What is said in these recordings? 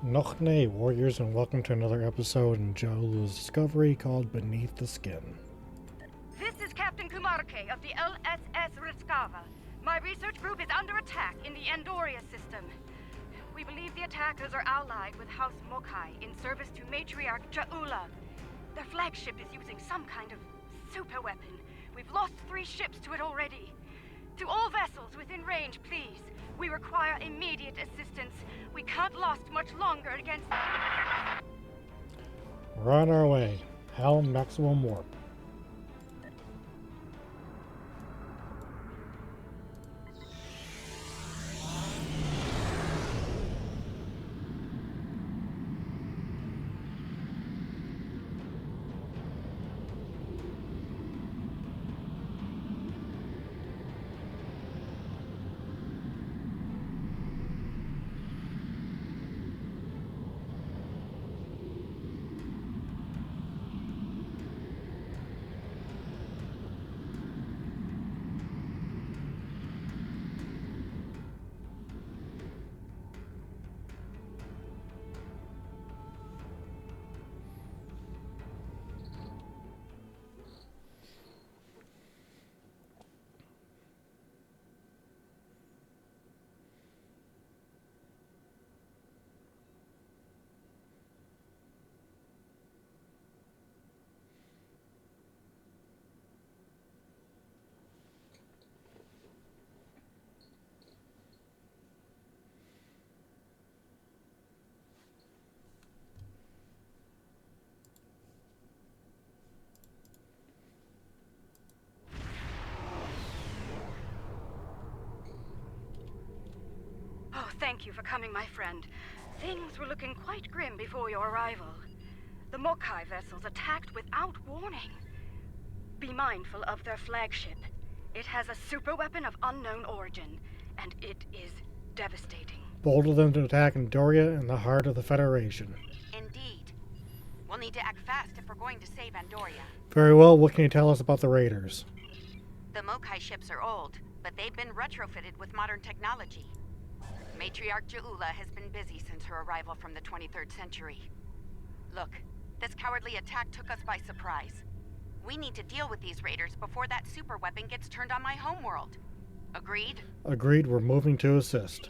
Noch nay, warriors, and welcome to another episode in Jolu's discovery called Beneath the Skin. This is Captain Kumarke of the LSS Riskava. My research group is under attack in the Andoria system. We believe the attackers are allied with House Mokai in service to Matriarch Jaula. Their flagship is using some kind of super weapon. We've lost 3 ships to it already. To all vessels within range, please. We require immediate assistance. We can't last much longer against... We're on our way. Helm maximum warp. Oh, thank you for coming, my friend. Things were looking quite grim before your arrival. The Mokai vessels attacked without warning. Be mindful of their flagship. It has a super weapon of unknown origin, and it is devastating. Bold of them to attack Andoria in the heart of the Federation. Indeed. We'll need to act fast if we're going to save Andoria. Very well, what can you tell us about the raiders? The Mokai ships are old, but they've been retrofitted with modern technology. Matriarch Jaula has been busy since her arrival from the 23rd century. Look, this cowardly attack took us by surprise. We need to deal with these raiders before that super weapon gets turned on my homeworld. Agreed? Agreed, we're moving to assist.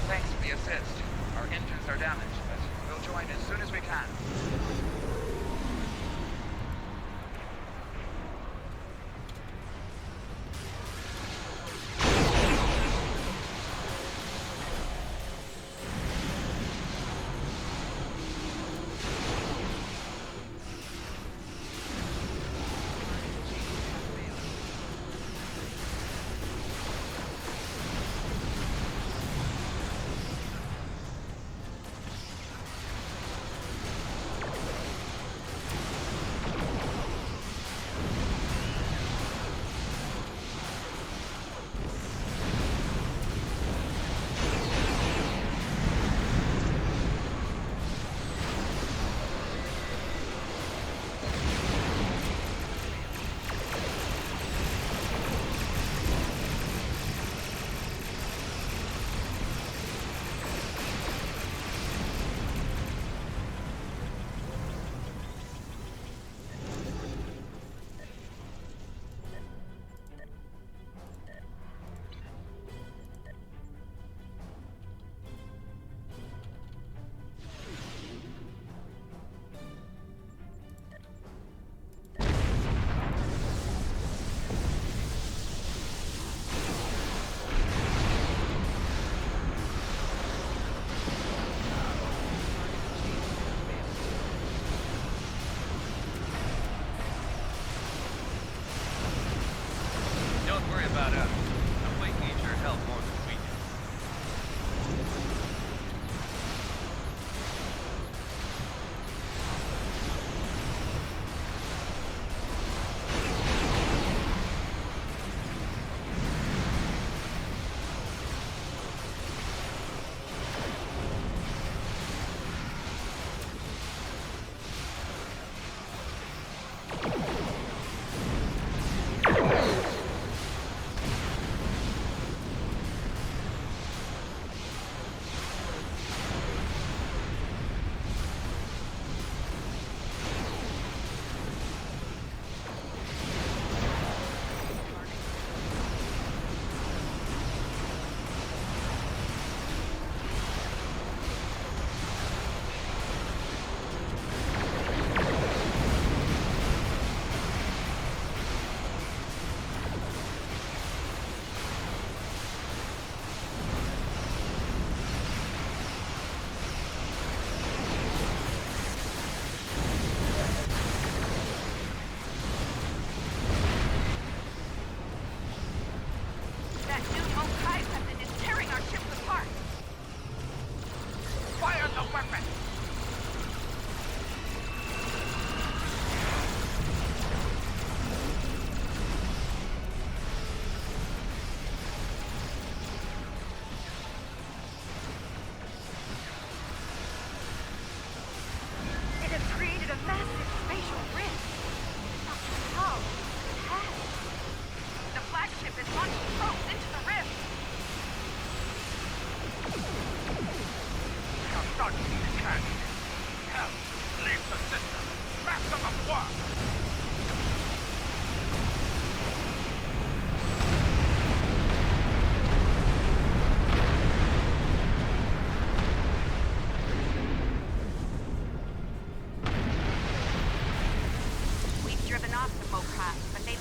Thanks for the assist. Our engines are damaged, but we'll join as soon as we can.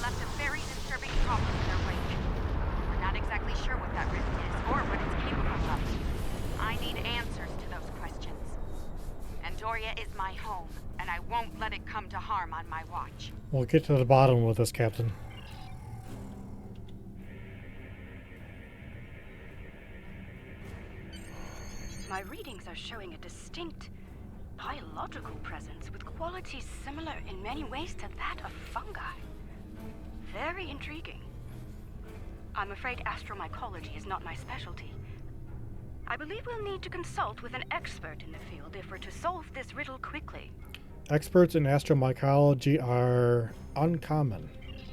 left a very disturbing problem in their wake. We're not exactly sure what that rift is, or what it's capable of. I need answers to those questions. Andoria is my home, and I won't let it come to harm on my watch. We'll get to the bottom of this, Captain. My readings are showing a distinct biological presence with qualities similar in many ways to that of fungi. Very intriguing. I'm afraid astromycology is not my specialty. I believe we'll need to consult with an expert in the field if we're to solve this riddle quickly. Experts in astromycology are uncommon.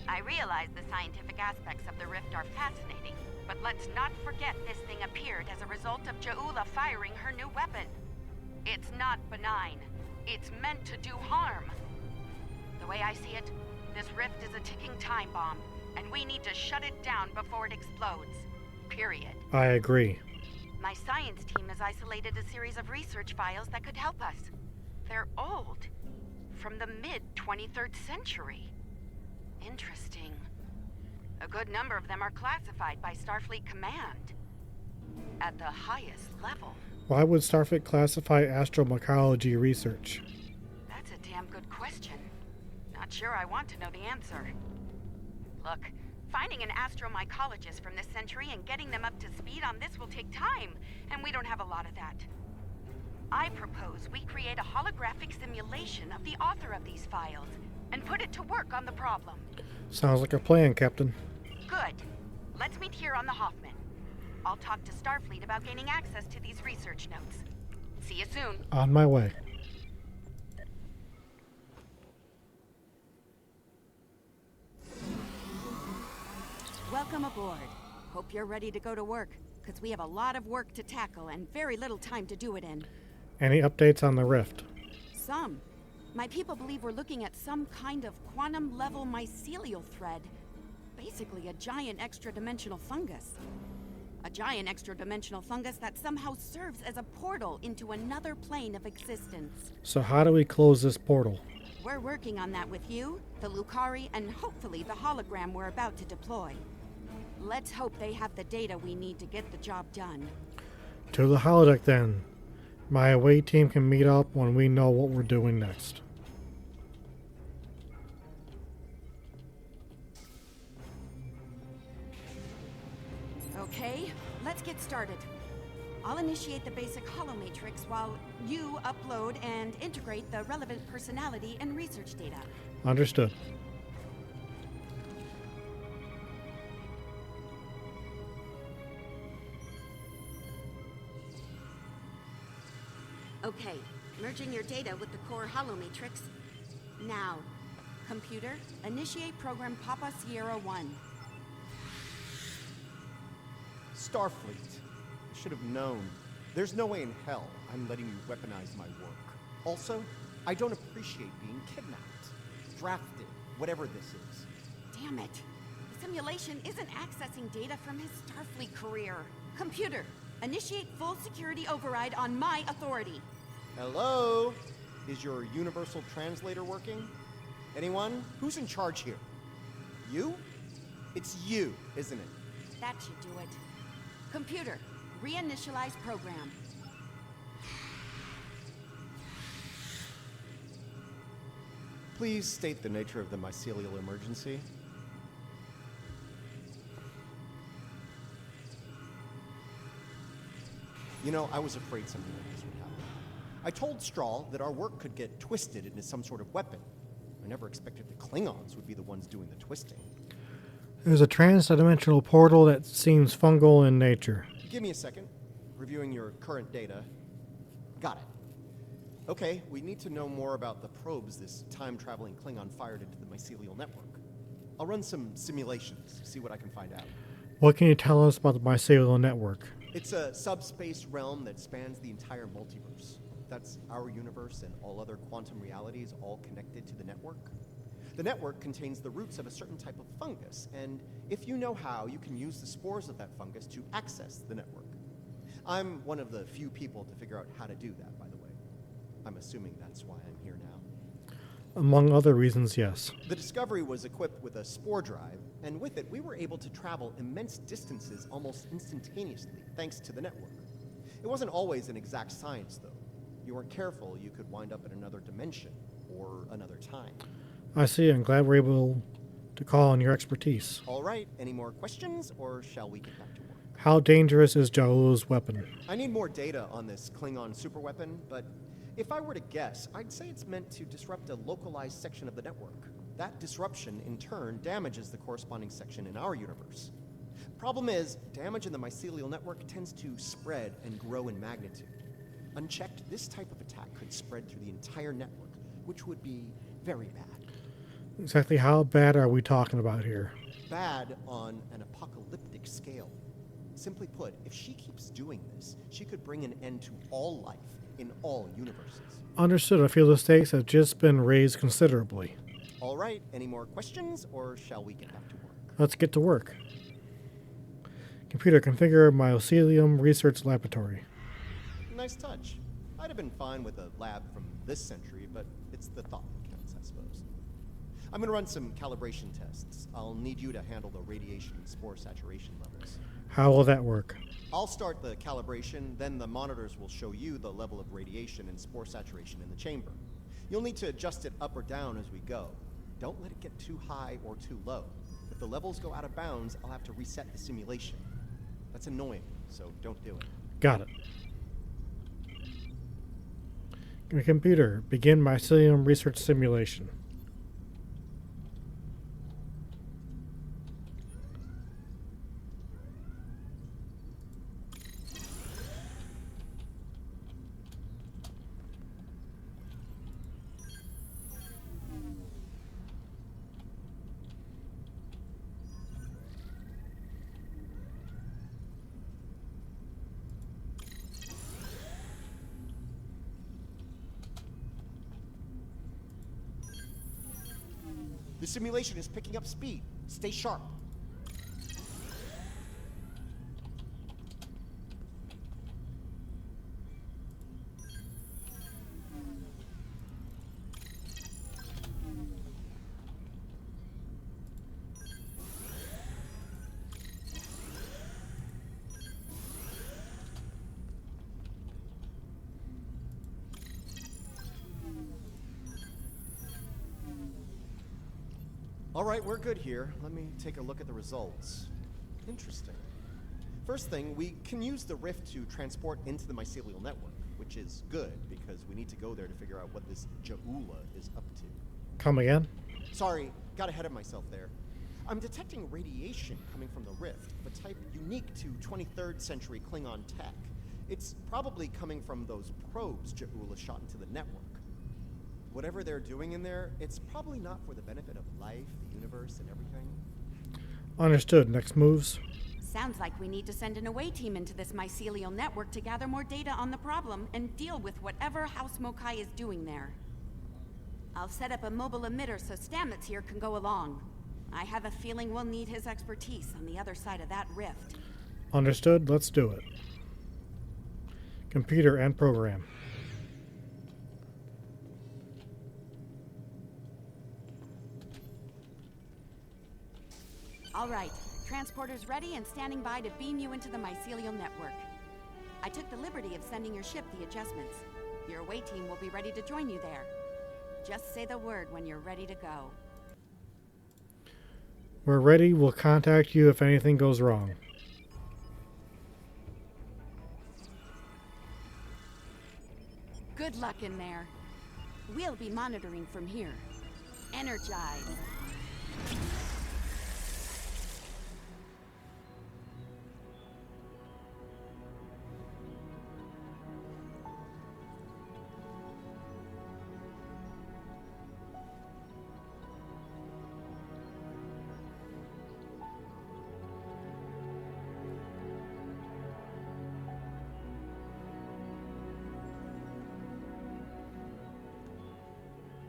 I realize the scientific aspects of the rift are fascinating, but let's not forget this thing appeared as a result of Ja'ula firing her new weapon. It's not benign. It's meant to do harm. The way I see it, this rift is a ticking time bomb, and we need to shut it down before it explodes. Period. I agree. My science team has isolated a series of research files that could help us. They're old. From the mid-23rd century. Interesting. A good number of them are classified by Starfleet Command. At the highest level. Why would Starfleet classify astromycology research? That's a damn good question. Not sure I want to know the answer. Look, finding an astromycologist from this century and getting them up to speed on this will take time, and we don't have a lot of that. I propose we create a holographic simulation of the author of these files and put it to work on the problem. Sounds like a plan, Captain. Good. Let's meet here on the Hoffman. I'll talk to Starfleet about gaining access to these research notes. See you soon. On my way. Welcome aboard. Hope you're ready to go to work, because we have a lot of work to tackle and very little time to do it in. Any updates on the rift? Some. My people believe we're looking at some kind of quantum-level mycelial thread. Basically a giant extra-dimensional fungus. A giant extra-dimensional fungus that somehow serves as a portal into another plane of existence. So how do we close this portal? We're working on that with you, the Lucari, and hopefully the hologram we're about to deploy. Let's hope they have the data we need to get the job done. To the holodeck then. My away team can meet up when we know what we're doing next. Okay, let's get started. I'll initiate the basic holomatrix while you upload and integrate the relevant personality and research data. Understood. Okay, merging your data with the core holomatrix. Now, computer, initiate program Papa Sierra 1. Starfleet. I should have known. There's no way in hell I'm letting you weaponize my work. Also, I don't appreciate being kidnapped, drafted, whatever this is. Damn it. The simulation isn't accessing data from his Starfleet career. Computer, initiate full security override on my authority. Hello? Is your universal translator working? Anyone? Who's in charge here? You? It's you, isn't it? That should do it. Computer, reinitialize program. Please state the nature of the mycelial emergency. You know, I was afraid something like this would happen. I told Strahl that our work could get twisted into some sort of weapon. I never expected the Klingons would be the ones doing the twisting. There's a transdimensional portal that seems fungal in nature. Give me a second. Reviewing your current data. Got it. Okay, we need to know more about the probes this time-traveling Klingon fired into the mycelial network. I'll run some simulations, see what I can find out. What can you tell us about the mycelial network? It's a subspace realm that spans the entire multiverse. That's our universe and all other quantum realities all connected to the network. The network contains the roots of a certain type of fungus, and if you know how, you can use the spores of that fungus to access the network. I'm one of the few people to figure out how to do that, by the way. I'm assuming that's why I'm here now. Among other reasons, yes. The Discovery was equipped with a spore drive, and with it, we were able to travel immense distances almost instantaneously, thanks to the network. It wasn't always an exact science, though. If you weren't careful, you could wind up in another dimension, or another time. I see. I'm glad we're able to call on your expertise. All right, any more questions, or shall we get back to work? How dangerous is Jaula's weapon? I need more data on this Klingon superweapon, but if I were to guess, I'd say it's meant to disrupt a localized section of the network. That disruption, in turn, damages the corresponding section in our universe. Problem is, damage in the mycelial network tends to spread and grow in magnitude. Unchecked, this type of attack could spread through the entire network, which would be very bad. Exactly how bad are we talking about here? Bad on an apocalyptic scale. Simply put, if she keeps doing this, she could bring an end to all life in all universes. Understood. I feel the stakes have just been raised considerably. All right, any more questions, or shall we get back to work? Let's get to work. Computer, configure mycelium research laboratory. Nice touch. I'd have been fine with a lab from this century, but it's the thought that counts, I suppose. I'm gonna run some calibration tests. I'll need you to handle the radiation and spore saturation levels. How will that work? I'll start the calibration, then the monitors will show you the level of radiation and spore saturation in the chamber. You'll need to adjust it up or down as we go. Don't let it get too high or too low. If the levels go out of bounds, I'll have to reset the simulation. That's annoying, so don't do it. Got it. Computer, begin mycelium research simulation. The simulation is picking up speed. Stay sharp. All right, we're good here. Let me take a look at the results. Interesting. First thing, we can use the rift to transport into the mycelial network, which is good because we need to go there to figure out what this Jaula is up to. Come again? Sorry, got ahead of myself there. I'm detecting radiation coming from the rift of a type unique to 23rd century Klingon tech. It's probably coming from those probes Jaula shot into the network. Whatever they're doing in there, it's probably not for the benefit of life, the universe, and everything. Understood. Next moves. Sounds like we need to send an away team into this mycelial network to gather more data on the problem and deal with whatever House Mokai is doing there. I'll set up a mobile emitter so Stamets here can go along. I have a feeling we'll need his expertise on the other side of that rift. Understood. Let's do it. Computer and program. All right, transporter's ready and standing by to beam you into the mycelial network. I took the liberty of sending your ship the adjustments. Your away team will be ready to join you there. Just say the word when you're ready to go. We're ready. We'll contact you if anything goes wrong. Good luck in there. We'll be monitoring from here. Energize.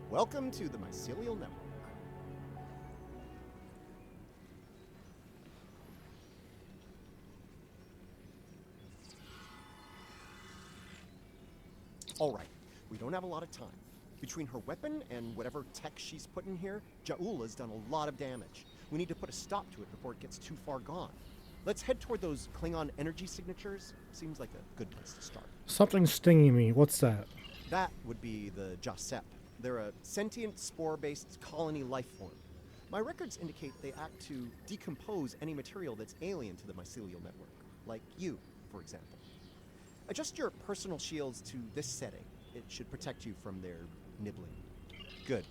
Welcome to the mycelial network. All right, we don't have a lot of time. Between her weapon and whatever tech she's put in here, Ja'ula's done a lot of damage. We need to put a stop to it before it gets too far gone. Let's head toward those Klingon energy signatures. Seems like a good place to start. Something's stinging me. What's that? That would be the Jasep. They're a sentient spore-based colony life form. My records indicate they act to decompose any material that's alien to the mycelial network, like you, for example. Adjust your personal shields to this setting. It should protect you from their nibbling. Good.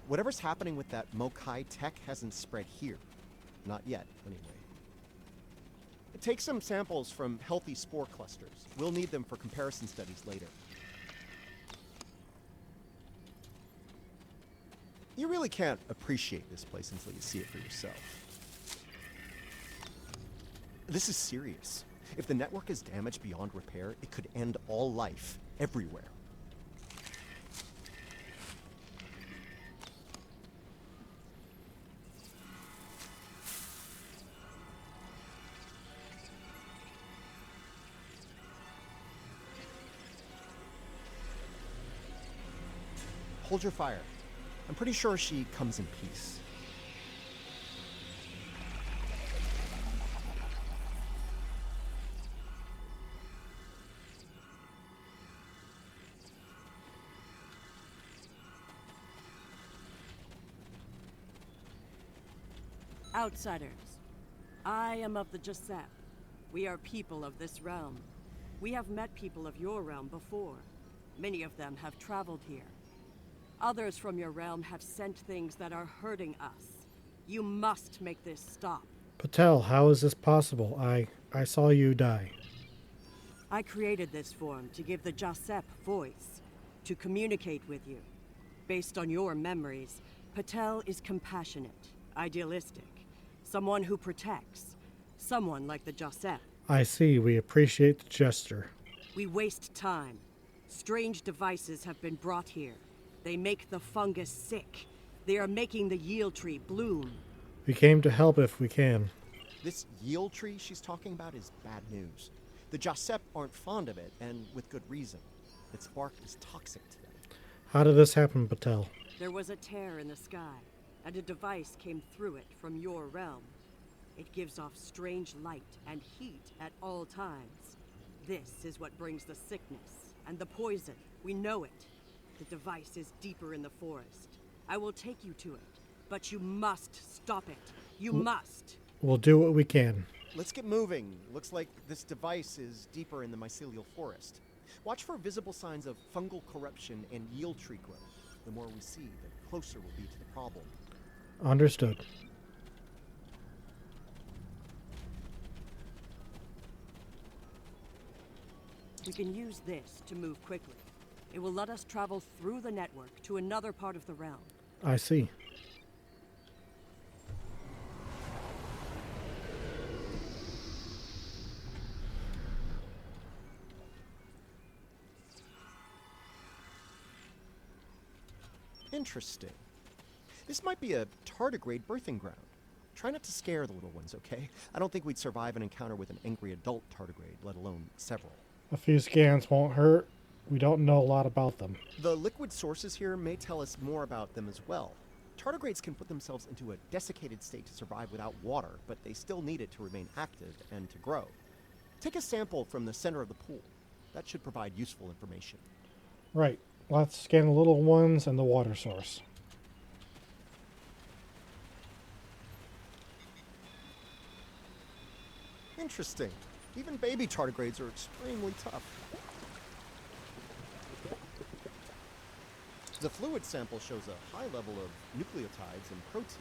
Whatever's happening with that Mokai tech hasn't spread here. Not yet, anyway. Take some samples from healthy spore clusters. We'll need them for comparison studies later. You really can't appreciate this place until you see it for yourself. This is serious. If the network is damaged beyond repair, it could end all life, everywhere. Hold your fire. I'm pretty sure she comes in peace. Outsiders, I am of the Jasep. We are people of this realm. We have met people of your realm before. Many of them have traveled here. Others from your realm have sent things that are hurting us. You must make this stop. Patel, how is this possible? I saw you die. I created this form to give the Jasep voice, to communicate with you. Based on your memories, Patel is compassionate, idealistic, someone who protects, someone like the Jasep. I see. We appreciate the gesture. We waste time. Strange devices have been brought here. They make the fungus sick. They are making the yield tree bloom. We came to help if we can. This yield tree she's talking about is bad news. The Jasep aren't fond of it, and with good reason. Its bark is toxic to them. How did this happen, Patel? There was a tear in the sky, and a device came through it from your realm. It gives off strange light and heat at all times. This is what brings the sickness and the poison. We know it. The device is deeper in the forest. I will take you to it, but you must stop it. You must. We'll do what we can. Let's get moving. Looks like this device is deeper in the mycelial forest. Watch for visible signs of fungal corruption and yield tree growth. The more we see, the closer we'll be to the problem. Understood. We can use this to move quickly. It will let us travel through the network to another part of the realm. I see. Interesting. This might be a tardigrade birthing ground. Try not to scare the little ones, okay? I don't think we'd survive an encounter with an angry adult tardigrade, let alone several. A few scans won't hurt. We don't know a lot about them. The liquid sources here may tell us more about them as well. Tardigrades can put themselves into a desiccated state to survive without water, but they still need it to remain active and to grow. Take a sample from the center of the pool. That should provide useful information. Right. Let's scan the little ones and the water source. Interesting. Even baby tardigrades are extremely tough. The fluid sample shows a high level of nucleotides and proteins.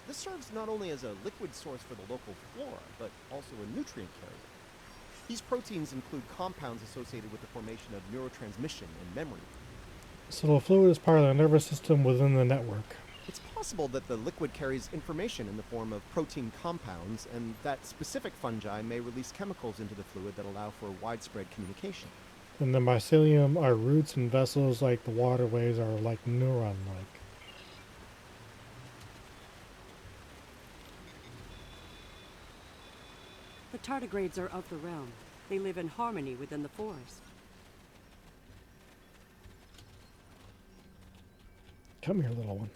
This serves not only as a liquid source for the local flora, but also a nutrient carrier. These proteins include compounds associated with the formation of neurotransmission and memory. So the fluid is part of the nervous system within the network. It's possible that the liquid carries information in the form of protein compounds, and that specific fungi may release chemicals into the fluid that allow for widespread communication. In the mycelium, our roots and vessels like the waterways are like neuron-like. The tardigrades are of the realm. They live in harmony within the forest. Come here, little one.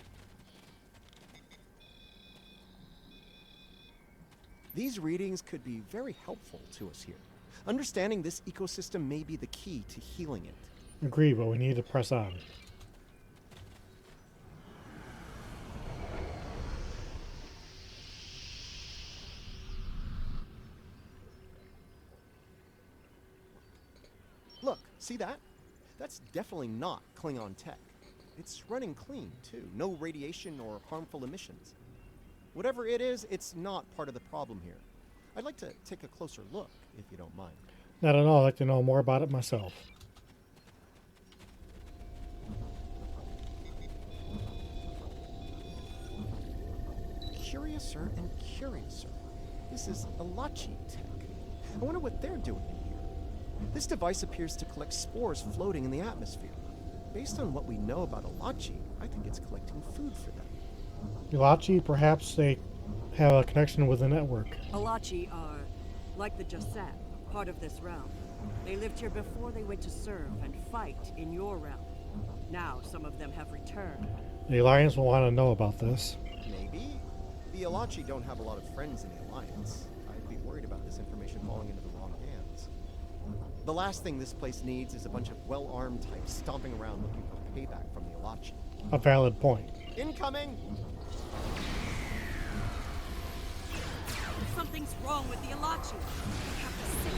These readings could be very helpful to us here. Understanding this ecosystem may be the key to healing it. Agree, but we need to press on. Look, see that? That's definitely not Klingon tech. It's running clean, too. No radiation or harmful emissions. Whatever it is, it's not part of the problem here. I'd like to take a closer look, if you don't mind. Not at all. I'd like to know more about it myself. Curiouser and curiouser. This is Alachi tech. I wonder what they're doing in here. This device appears to collect spores floating in the atmosphere. Based on what we know about Alachi, I think it's collecting food for them. Ilachi, perhaps they have a connection with the network. Alachi are, like the Jasep, part of this realm. They lived here before they went to serve and fight in your realm. Now some of them have returned. The Alliance will want to know about this. Maybe. The Alachi don't have a lot of friends in the Alliance. I'd be worried about this information falling into the wrong hands. The last thing this place needs is a bunch of well-armed types stomping around looking for payback from the Alachi. A valid point. Incoming! Something's wrong with the Alachi. We have to see.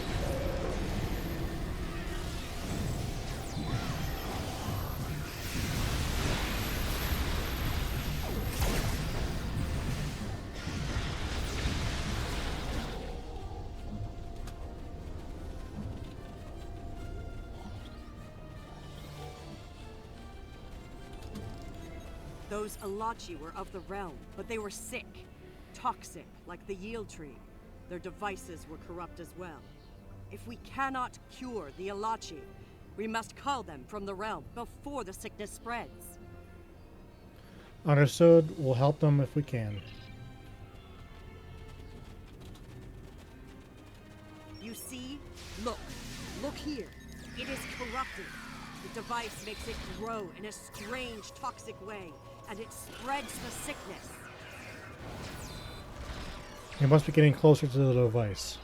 Those Alachi were of the realm, but they were sick. Toxic, like the yield tree. Their devices were corrupt as well. If we cannot cure the Alachi, we must cull them from the realm before the sickness spreads. Understood. We'll help them if we can. You see? Look. Look here. It is corrupted. The device makes it grow in a strange, toxic way, and it spreads the sickness. We must be getting closer to the device.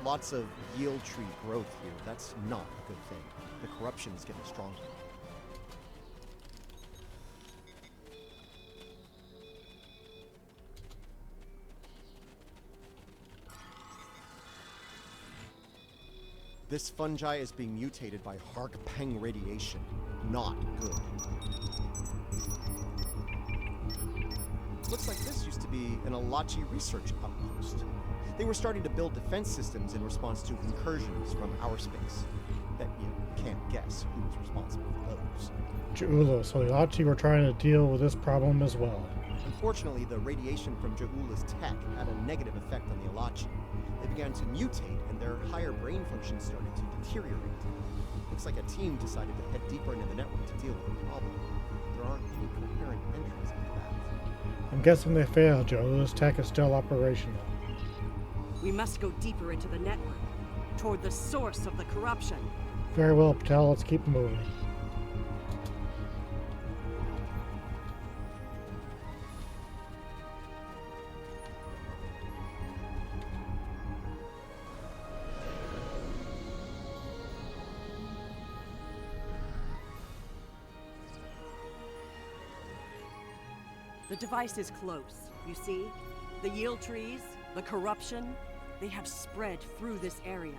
Lots of yield tree growth here. That's not a good thing. The corruption is getting stronger. This fungi is being mutated by Hark-Peng radiation. Not good. Looks like this used to be an Alachi research outpost. They were starting to build defense systems in response to incursions from our space. Bet you can't guess who was responsible for those. Ja'ula, so the Ilachi were trying to deal with this problem as well. Unfortunately, the radiation from Ja'ula's tech had a negative effect on the Alachi. They began to mutate, and their higher brain function started to deteriorate. Looks like a team decided to head deeper into the network to deal with the problem. There aren't any coherent entries into that. I'm guessing they failed. Ja'ula's tech is still operational. We must go deeper into the network, toward the source of the corruption. Very well, Patel. Let's keep moving. The device is close, you see? The yield trees, the corruption, they have spread through this area.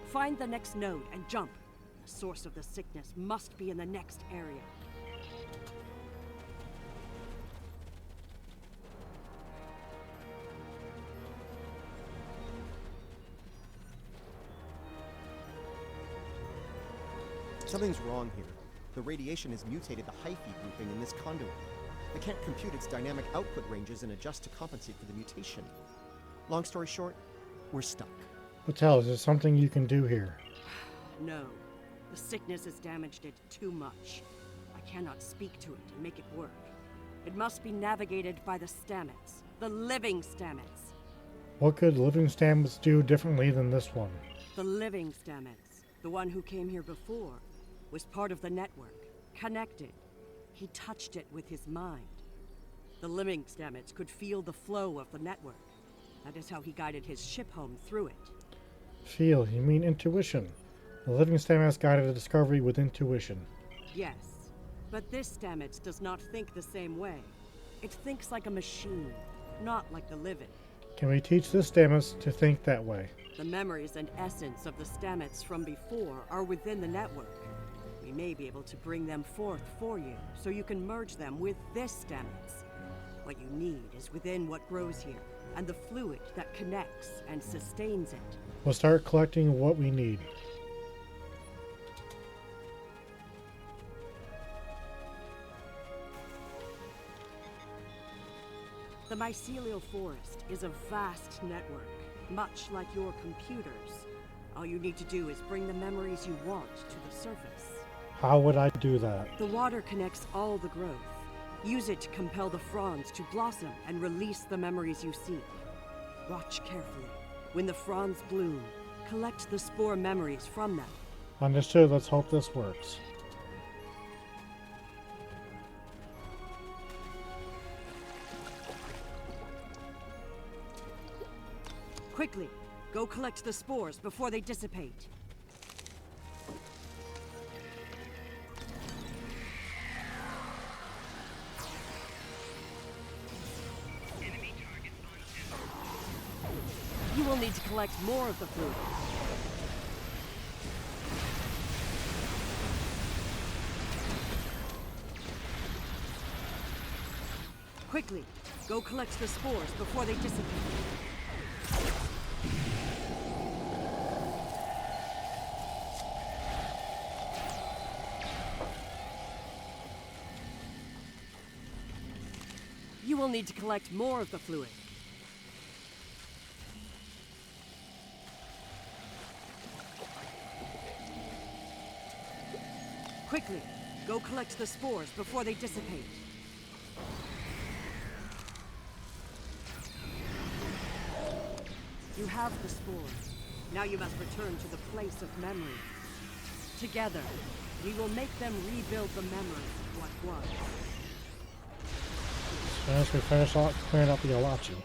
Find the next node and jump. The source of the sickness must be in the next area. Something's wrong here. The radiation has mutated the hyphae grouping in this conduit. I can't compute its dynamic output ranges and adjust to compensate for the mutation. Long story short, we're stuck. Patel, is there something you can do here? No. The sickness has damaged it too much. I cannot speak to it and make it work. It must be navigated by the Stamets. The living Stamets. What could living Stamets do differently than this one? The living Stamets, the one who came here before, was part of the network, connected. He touched it with his mind. The living Stamets could feel the flow of the network. That is how he guided his ship home through it. Feel, you mean intuition. The living Stamets guided the discovery with intuition. Yes, but this Stamets does not think the same way. It thinks like a machine, not like the living. Can we teach this Stamets to think that way? The memories and essence of the Stamets from before are within the network. We may be able to bring them forth for you, so you can merge them with this Stamets. What you need is within what grows here, and the fluid that connects and sustains it. We'll start collecting what we need. The mycelial forest is a vast network, much like your computers. All you need to do is bring the memories you want to the surface. How would I do that? The water connects all the growth. Use it to compel the fronds to blossom and release the memories you seek. Watch carefully. When the fronds bloom, collect the spore memories from them. Understood, let's hope this works. Quickly, go collect the spores before they dissipate. You will need to collect more of the fluid. Quickly, go collect the spores before they dissipate. You will need to collect more of the fluid. Quickly, go collect the spores before they dissipate. You have the spores. Now you must return to the place of memory. Together, we will make them rebuild the memory of what was. As we finish out clearing up the Alachi.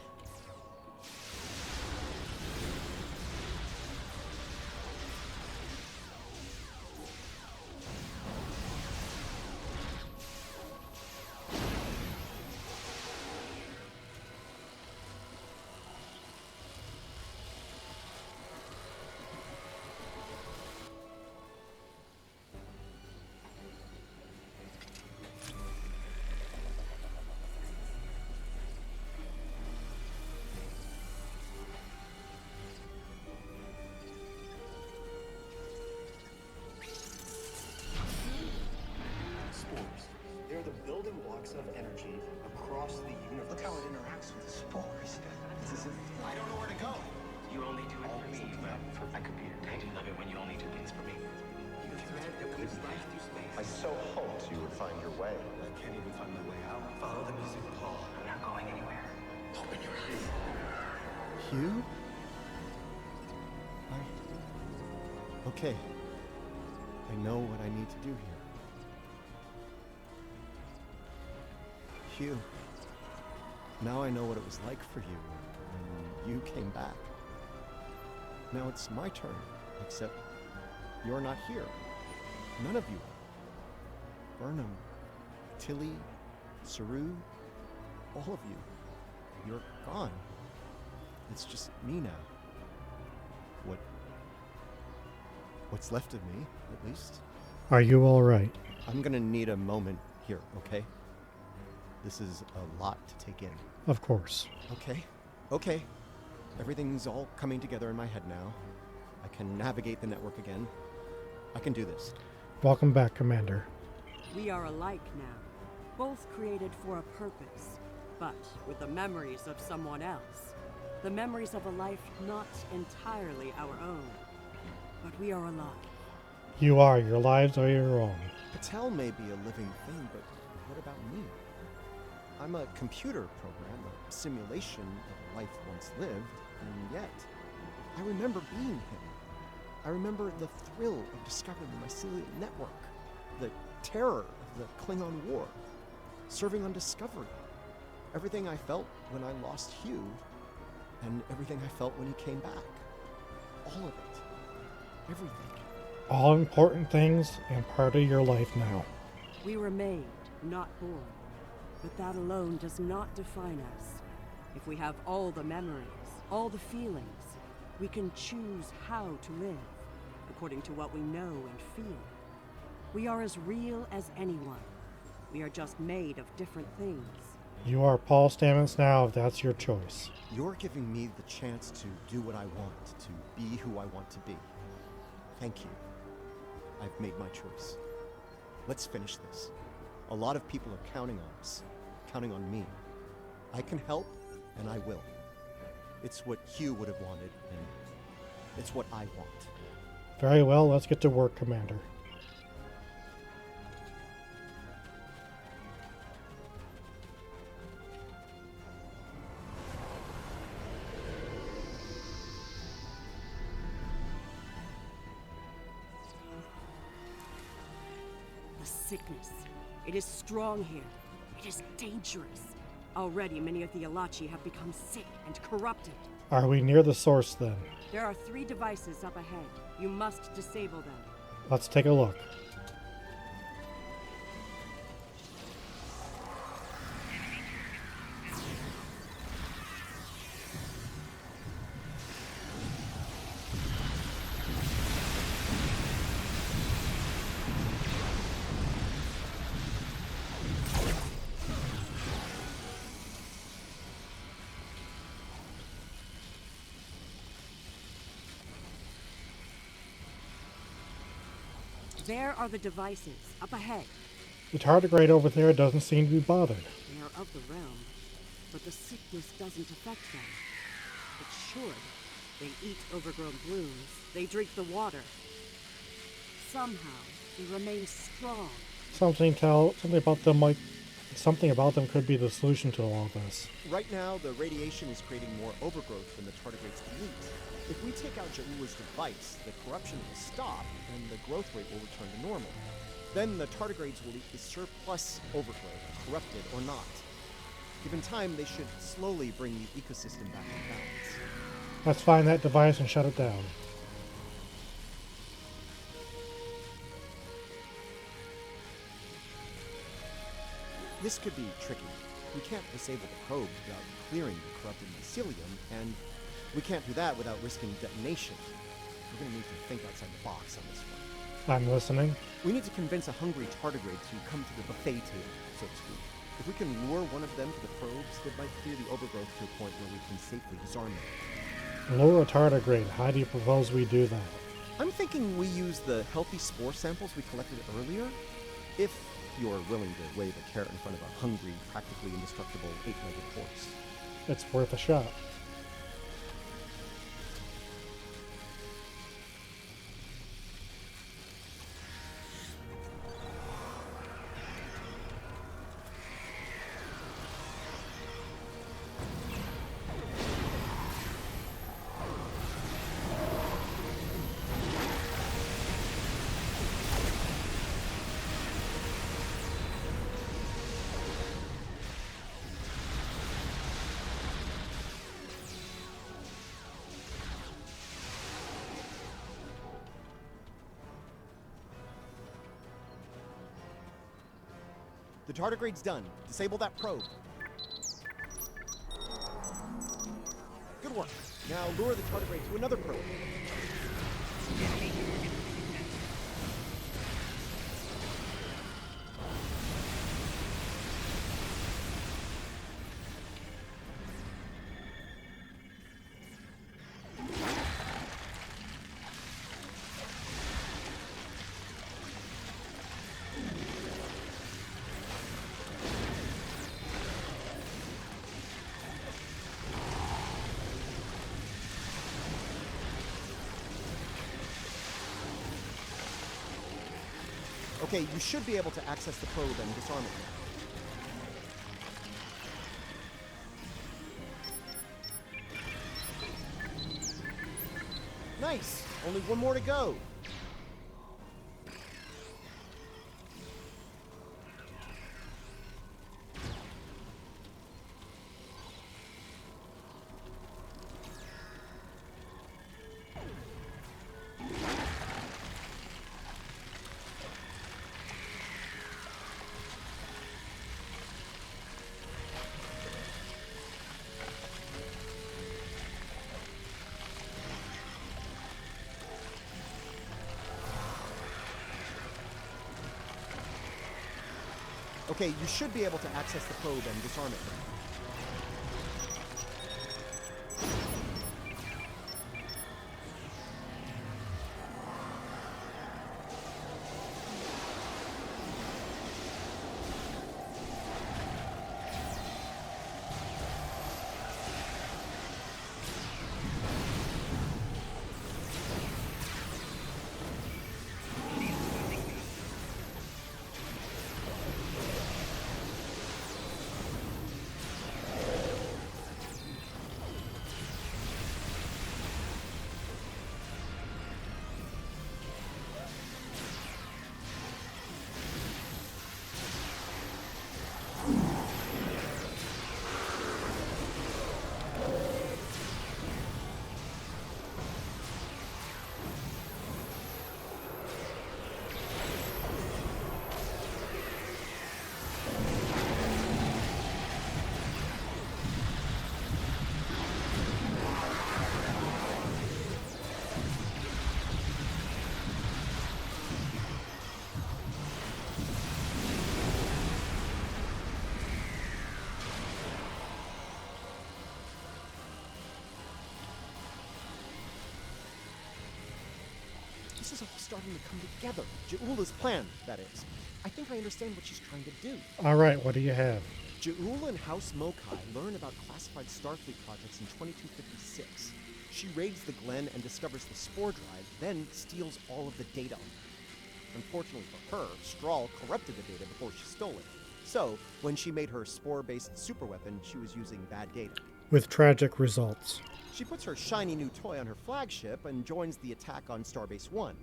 They're the building blocks of energy across the universe. Look how it interacts with the spores. It's as if I don't know where to go. You only do it for me. I could be your I do love it when you only do things for me. The thread that weaves life through space. I so hoped you would find your way. I can't even find my way out. Follow the music, Paul. I'm not going anywhere. Open your eyes. Hugh? Okay. I know what I need to do here. Hugh, now I know what it was like for you when you came back. Now it's my turn, except you're not here. None of you are. Burnham, Tilly, Saru, all of you. You're gone. It's just me now. What's left of me, at least. Are you alright? I'm gonna need a moment here, okay? This is a lot to take in. Of course. Okay. Everything's all coming together in my head now. I can navigate the network again. I can do this. Welcome back, Commander. We are alike now, both created for a purpose, but with the memories of someone else. The memories of a life not entirely our own. But we are alive. You are. Your lives are your own. Patel may be a living thing, but what about me? I'm a computer program, a simulation of a life once lived, and yet, I remember being him. I remember the thrill of discovering the mycelial network, the terror of the Klingon War, serving on Discovery, everything I felt when I lost Hugh, and everything I felt when he came back. All of it. Everything. All important things and part of your life now. We were made, not born. But that alone does not define us. If we have all the memories, all the feelings, we can choose how to live, according to what we know and feel. We are as real as anyone. We are just made of different things. You are Paul Stamets now, if that's your choice. You're giving me the chance to do what I want, to be who I want to be. Thank you. I've made my choice. Let's finish this. A lot of people are counting on us, counting on me. I can help, and I will. It's what Hugh would have wanted, and it's what I want. Very well, let's get to work, Commander. The sickness. It is strong here. It is dangerous. Already many of the Alachi have become sick and corrupted. Are we near the source then? There are 3 devices up ahead. You must disable them. Let's take a look. There are the devices, up ahead. The tardigrade over there doesn't seem to be bothered. They are of the realm, but the sickness doesn't affect them. It should. They eat overgrown blooms. They drink the water. Somehow, they remain strong. Something about them could be the solution to all this. Right now, the radiation is creating more overgrowth than the tardigrades can eat. If we take out Ja'ula's device, the corruption will stop, and the growth rate will return to normal. Then the tardigrades will eat the surplus overgrowth, corrupted or not. Given time, they should slowly bring the ecosystem back in balance. Let's find that device and shut it down. This could be tricky. We can't disable the probe without clearing the corrupted mycelium, and we can't do that without risking detonation. We're going to need to think outside the box on this one. I'm listening. We need to convince a hungry tardigrade to come to the buffet table, so to speak. If we can lure one of them to the probes, it might clear the overgrowth to a point where we can safely disarm them. Lure a tardigrade. How do you propose we do that? I'm thinking we use the healthy spore samples we collected earlier. If you're willing to wave a carrot in front of a hungry, practically indestructible 8-legged horse. It's worth a shot. The tardigrade's done. Disable that probe. Good work. Now lure the tardigrade to another probe. Okay, you should be able to access the probe and disarm it now. Nice! Only one more to go. Okay, you should be able to access the probe and disarm it now. This is all starting to come together. Ja'ula's plan, that is. I think I understand what she's trying to do. All right, what do you have? Ja'ula and House Mokai learn about classified Starfleet projects in 2256. She raids the Glen and discovers the spore drive, then steals all of the data on it. Unfortunately for her, Strahl corrupted the data before she stole it. So, when she made her spore-based superweapon, she was using bad data. With tragic results. She puts her shiny new toy on her flagship and joins the attack on Starbase 1.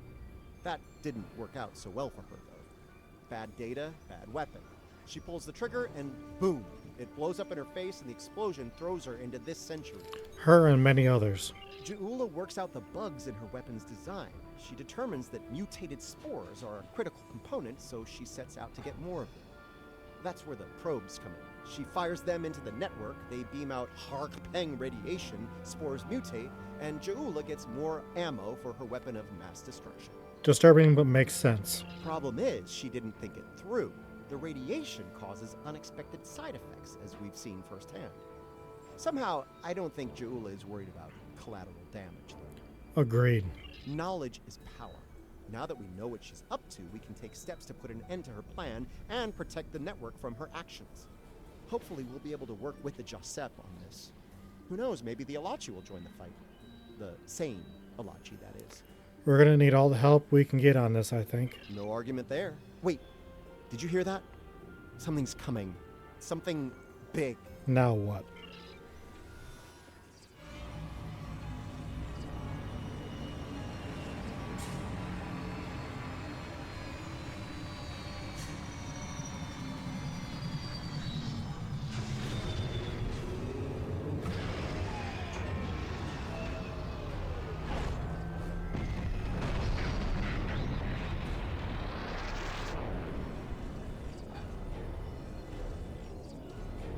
That didn't work out so well for her, though. Bad data, bad weapon. She pulls the trigger and boom! It blows up in her face and the explosion throws her into this century. Her and many others. Ja'ula works out the bugs in her weapon's design. She determines that mutated spores are a critical component, so she sets out to get more of them. That's where the probes come in. She fires them into the network, they beam out Hark-Peng radiation, spores mutate, and Ja'ula gets more ammo for her weapon of mass destruction. Disturbing, but makes sense. Problem is, she didn't think it through. The radiation causes unexpected side effects, as we've seen firsthand. Somehow, I don't think Ja'ula is worried about collateral damage, though. Agreed. Knowledge is power. Now that we know what she's up to, we can take steps to put an end to her plan and protect the network from her actions. Hopefully we'll be able to work with the Josep on this. Who knows, maybe the Alachi will join the fight. The sane Alachi, that is. We're gonna need all the help we can get on this, I think. No argument there. Wait, did you hear that? Something's coming. Something big. Now what?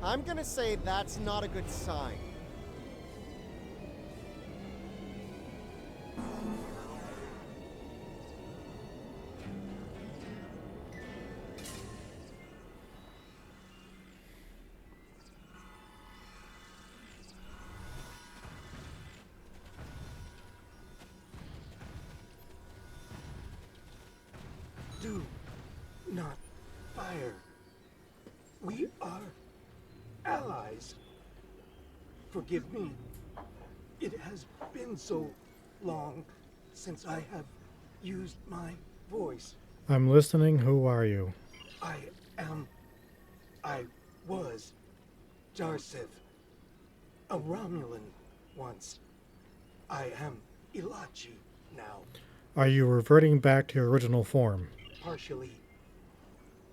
I'm gonna say that's not a good sign. Do not fire. We are allies. Forgive me. It has been so long since I have used my voice. I'm listening. Who are you? I was Jarsiv, a Romulan once. I am Ilachi now, Are you reverting back to your original form? partially.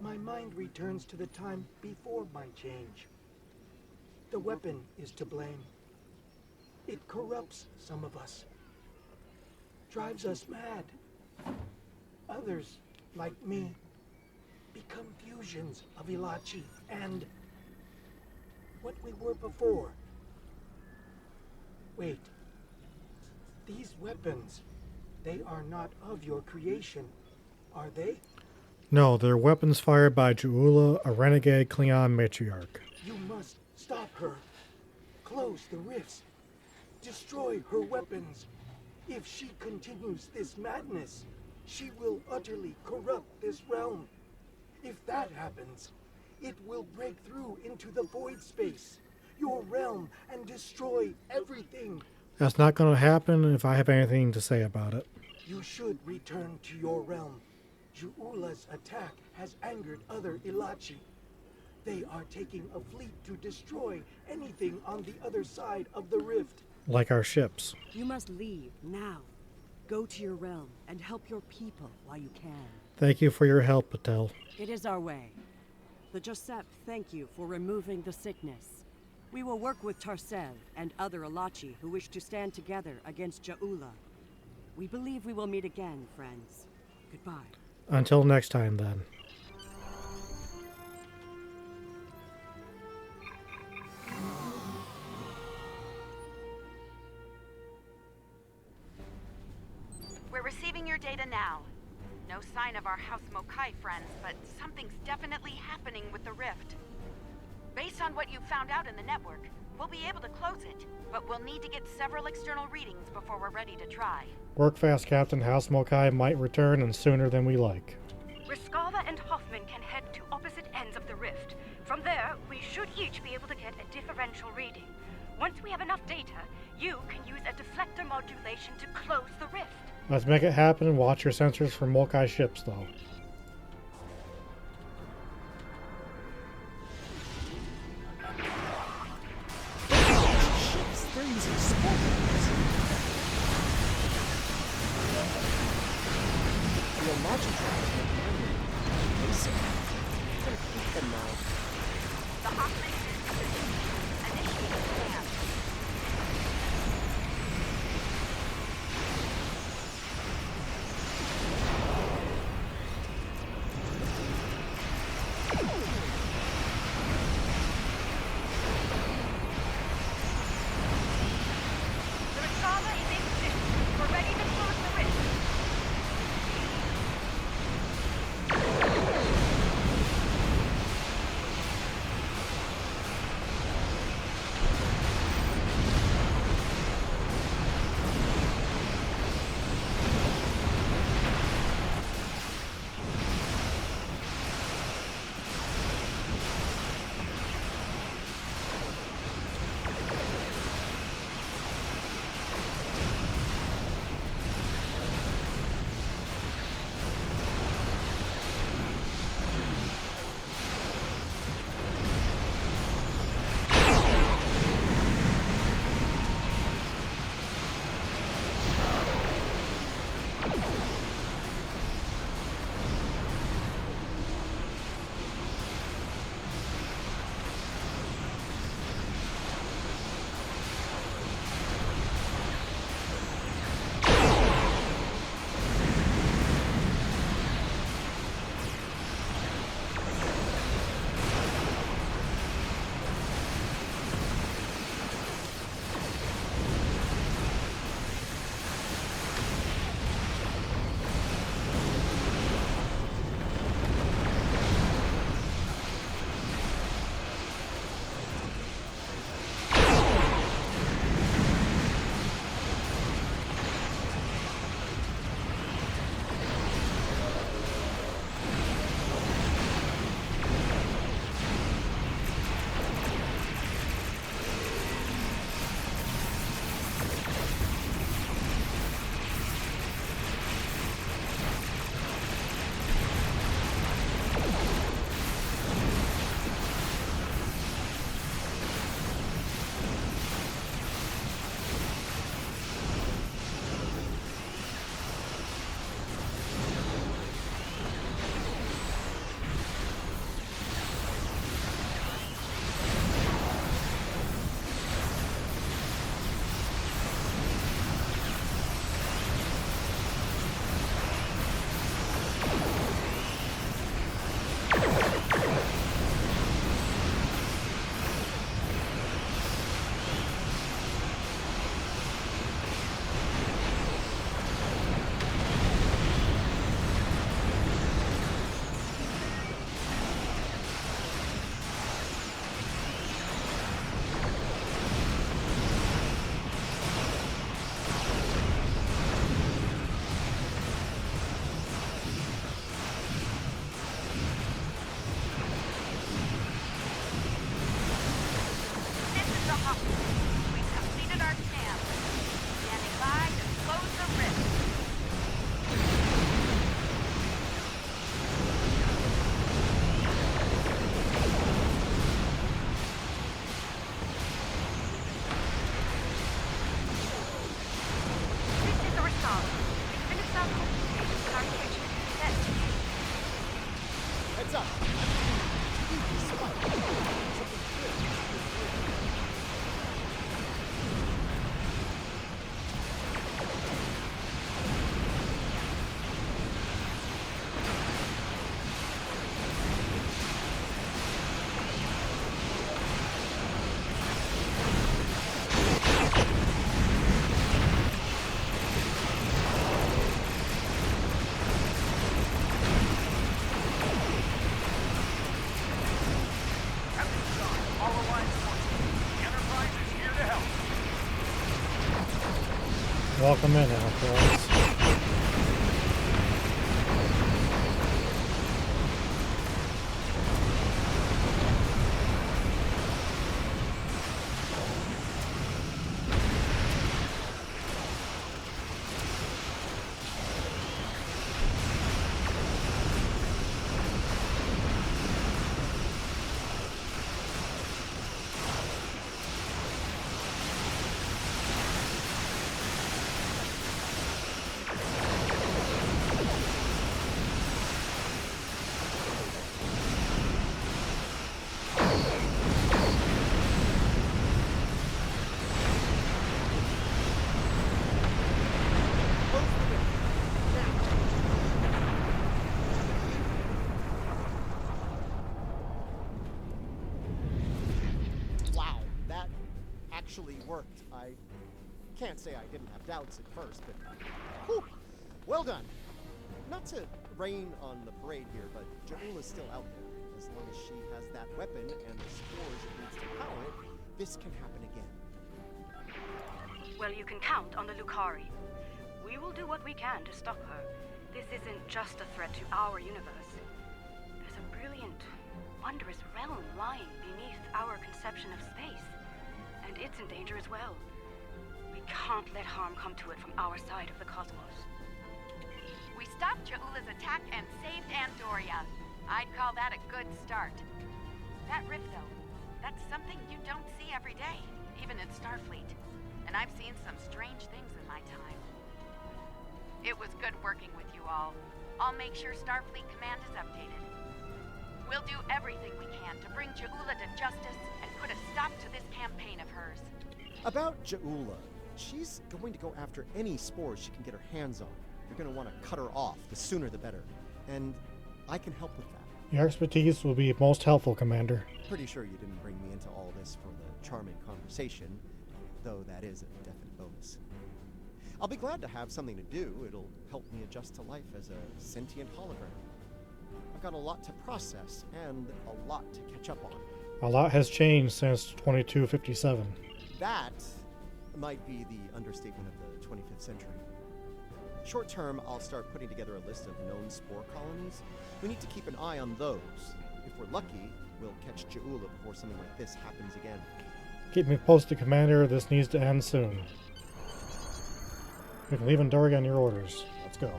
My mind returns to the time before my change. The weapon is to blame. It corrupts some of us, drives us mad. Others, like me, become fusions of Ilachi and what we were before. Wait. These weapons, they are not of your creation, are they? No, they're weapons fired by Juula, a renegade Klingon matriarch. You must stop her. Close the rifts. Destroy her weapons. If she continues this madness, she will utterly corrupt this realm. If that happens, it will break through into the void space, your realm, and destroy everything. That's not going to happen if I have anything to say about it. You should return to your realm. Juula's attack has angered other Ilachi. They are taking a fleet to destroy anything on the other side of the rift. Like our ships. You must leave now. Go to your realm and help your people while you can. Thank you for your help, Patel. It is our way. The Josep thank you for removing the sickness. We will work with Tarsev and other Ilachi who wish to stand together against Jaula. We believe we will meet again, friends. Goodbye. Until next time, then. We're receiving your data now. No sign of our House Mokai friends, but something's definitely happening with the rift. Based on what you've found out in the network, we'll be able to close it, but we'll need to get several external readings before we're ready to try. Work fast, Captain. House Mokai might return, and sooner than we like. Riskava and Hoffman can head to opposite ends of the rift. From there, we should each be able to get a differential reading. Once we have enough data, you can use a deflector modulation to close the rift. Let's make it happen and watch your sensors for Mokai ships, though. The Hoffman is in position. Initiate scan. The Riskava is in position. We're ready to close the rift. Heads up! Welcome in, Enterprise. Actually worked. I can't say I didn't have doubts at first, but whew, well done. Not to rain on the parade here, but Ja'ula's still out there. As long as she has that weapon and the spores it needs to power it, this can happen again. Well, you can count on the Lucari. We will do what we can to stop her. This isn't just a threat to our universe. There's a brilliant, wondrous realm lying beneath our conception of space. And it's in danger as well. We can't let harm come to it from our side of the cosmos. We stopped Ja'ula's attack and saved Andoria. I'd call that a good start. That rift, though, that's something you don't see every day, even in Starfleet. And I've seen some strange things in my time. It was good working with you all. I'll make sure Starfleet Command is updated. We'll do everything we can to bring Ja'ula to justice and put a stop to this campaign of hers. About Ja'ula, she's going to go after any spores she can get her hands on. You're going to want to cut her off, the sooner the better. And I can help with that. Your expertise will be most helpful, Commander. Pretty sure you didn't bring me into all this for the charming conversation, though that is a definite bonus. I'll be glad to have something to do. It'll help me adjust to life as a sentient hologram. I've got a lot to process and a lot to catch up on. A lot has changed since 2257. That might be the understatement of the 25th century. Short term, I'll start putting together a list of known spore colonies. We need to keep an eye on those. If we're lucky, we'll catch Ja'ula before something like this happens again. Keep me posted, Commander. This needs to end soon. We can leave Andoria on your orders. Let's go.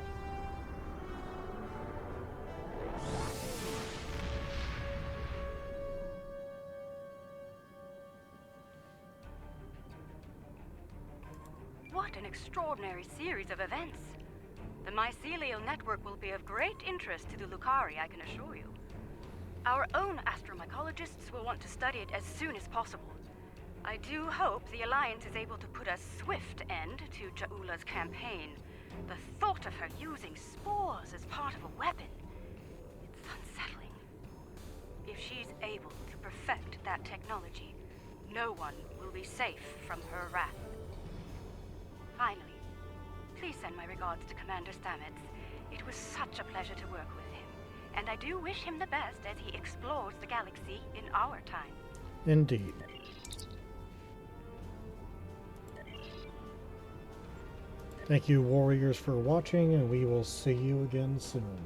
What an extraordinary series of events. The mycelial network will be of great interest to the Lucari, I can assure you. Our own astromycologists will want to study it as soon as possible. I do hope the Alliance is able to put a swift end to Ja'ula's campaign. The thought of her using spores as part of a weapon, it's unsettling. If she's able to perfect that technology, no one will be safe from her wrath. Finally, please send my regards to Commander Stamets. It was such a pleasure to work with him, and I do wish him the best as he explores the galaxy in our time. Indeed. Thank you, warriors, for watching, and we will see you again soon.